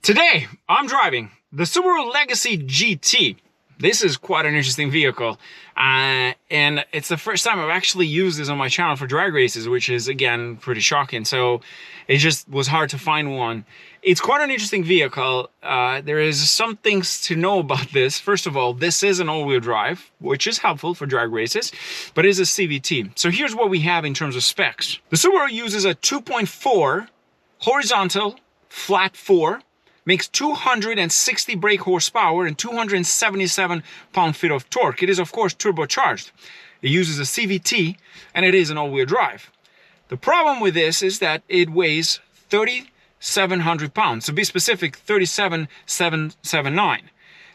Today, I'm driving the Subaru Legacy GT. This is quite an interesting vehicle, and it's the first time I've actually used this on my channel for drag races, which is, again, pretty shocking. So it just was hard to find one. It's quite an interesting vehicle. There is some things to know about this. First of all, this is an all-wheel drive, which is helpful for drag races, but it is a CVT. So here's what we have in terms of specs. The Subaru uses a 2.4 horizontal flat 4, makes 260 brake horsepower and 277 pound-feet of torque. It is, of course, turbocharged. It uses a CVT, and it is an all-wheel drive. The problem with this is that it weighs 3,700 pounds. To be specific, 37,779.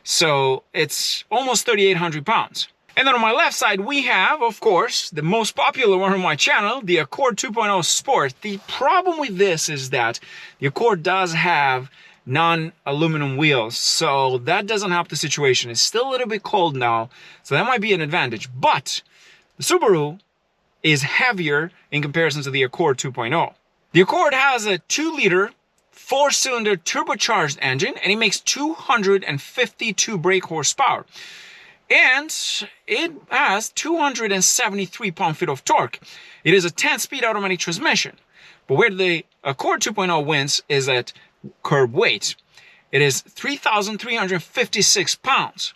So it's almost 3,800 pounds. And then on my left side, we have, of course, the most popular one on my channel, the Accord 2.0 Sport. The problem with this is that the Accord does have non-aluminum wheels, so that doesn't help the situation. It's still a little bit cold now, so that might be an advantage. But the Subaru is heavier in comparison to the Accord 2.0. The Accord has a 2-liter, 4-cylinder turbocharged engine, and it makes 252 brake horsepower. And it has 273 pound-feet of torque. It is a 10-speed automatic transmission. But where the Accord 2.0 wins is at curb weight. It is 3,356 pounds.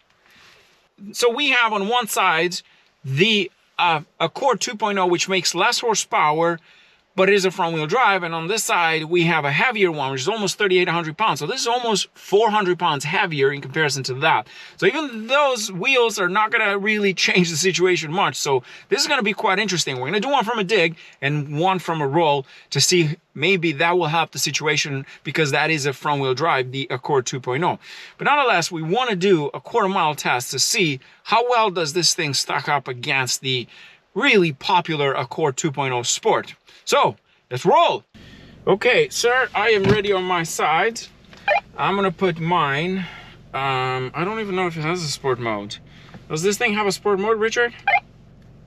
So we have on one side the Accord 2.0, which makes less horsepower, but it is a front-wheel drive, and on this side we have a heavier one, which is almost 3,800 pounds. So this is almost 400 pounds heavier in comparison to that. So even those wheels are not going to really change the situation much. So this is going to be quite interesting. We're going to do one from a dig and one from a roll to see maybe that will help the situation, because that is a front-wheel drive, the Accord 2.0. But nonetheless, we want to do a quarter-mile test to see how well does this thing stack up against the really popular Accord 2.0 Sport. So, let's roll. Okay, sir, I am ready on my side. I'm gonna put mine. I don't even know if it has a sport mode. Does this thing have a sport mode, Richard?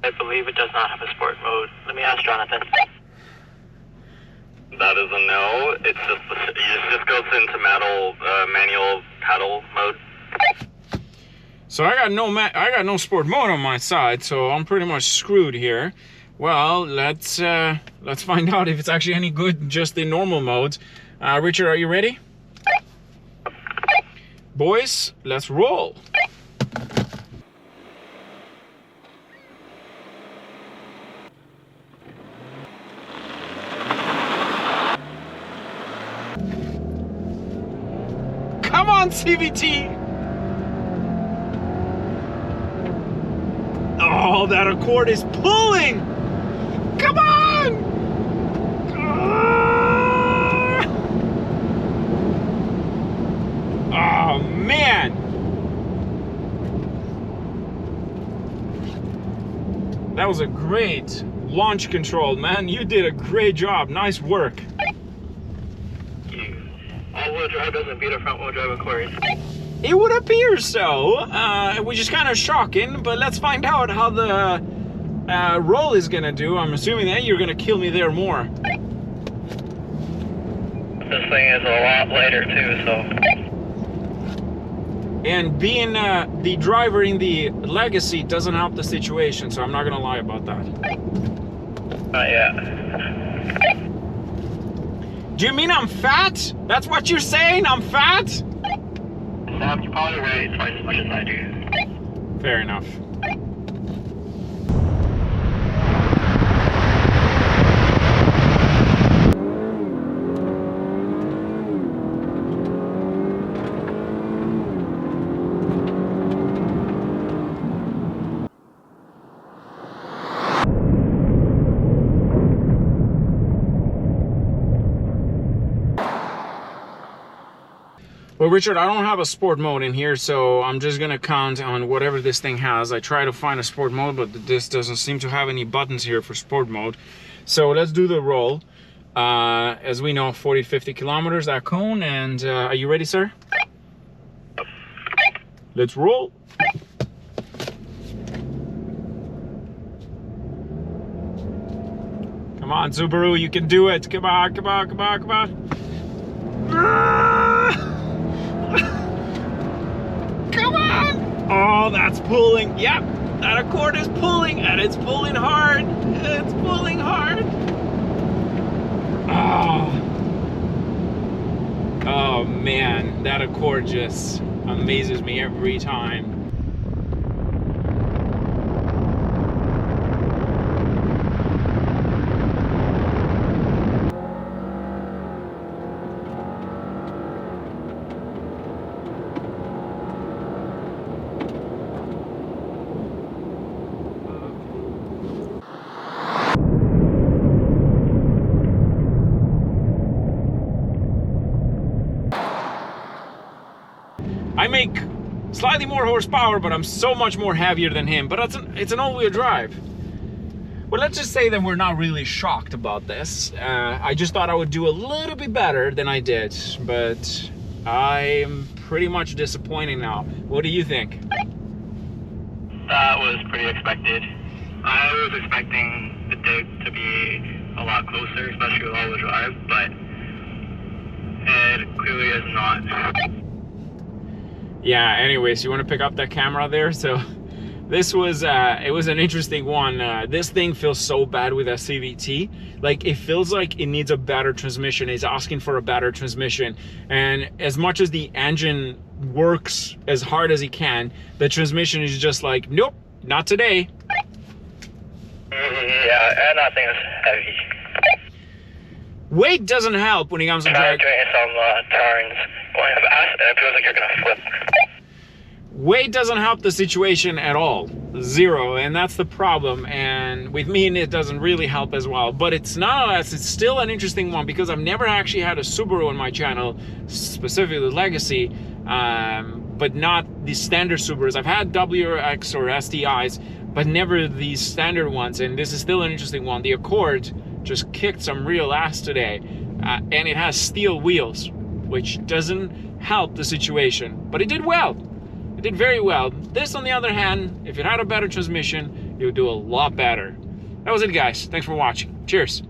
I believe it does not have a sport mode. Let me ask Jonathan. That is a no. It just goes into manual paddle mode. So I got no sport mode on my side, so I'm pretty much screwed here. Well, let's find out if it's actually any good just in normal mode. Richard, are you ready? Boys, let's roll. Come on, CVT! Oh, that Accord is pulling! Come on! Oh, man! That was a great launch control, man. You did a great job. Nice work. All-wheel drive doesn't beat a front-wheel drive Accord. It would appear so, which is kind of shocking, but let's find out how the roll is gonna do. I'm assuming that you're gonna kill me there more. This thing is a lot lighter too, so. And being the driver in the Legacy doesn't help the situation, so I'm not gonna lie about that. Not yet. Do you mean I'm fat? That's what you're saying? I'm fat? Sam, you probably weigh twice as much as I do. Fair enough. Well, Richard, I don't have a sport mode in here, so I'm just gonna count on whatever this thing has. I try to find a sport mode, but this doesn't seem to have any buttons here for sport mode. So let's do the roll. As we know, 40-50 kilometers, that cone, and are you ready, sir? Let's roll. Come on, Subaru, you can do it. Come on, come on, come on, come on. Oh, that's pulling. Yep, that Accord is pulling, and it's pulling hard. It's pulling hard. Oh man, that Accord just amazes me every time. I make slightly more horsepower, but I'm so much more heavier than him. But it's an all-wheel drive. Well, let's just say that we're not really shocked about this. I just thought I would do a little bit better than I did, but I'm pretty much disappointed now. What do you think? That was pretty expected. I was expecting the dig to be a lot closer, especially with all-wheel drive, but it clearly is not. Yeah, anyways, you want to pick up that camera there? So this was it was an interesting one. This thing feels so bad with a CVT. Like, it feels like it needs a better transmission. It's asking for a better transmission, and as much as the engine works as hard as it can, the transmission is just like, nope, not today. Yeah, and that thing is heavy. Weight doesn't help when it comes to drag. Doing some turns going fast, and it feels like you're gonna flip. Weight doesn't help the situation at all. Zero, and that's the problem. And with me, it doesn't really help as well. But it's nonetheless, it's still an interesting one because I've never actually had a Subaru on my channel, specifically the Legacy, but not the standard Subarus. I've had WRX or STIs, but never these standard ones. And this is still an interesting one. The Accord just kicked some real ass today, and it has steel wheels, which doesn't help the situation. But it did well. It did very well. This, on the other hand, if it had a better transmission, it would do a lot better. That was it, guys. Thanks for watching. Cheers.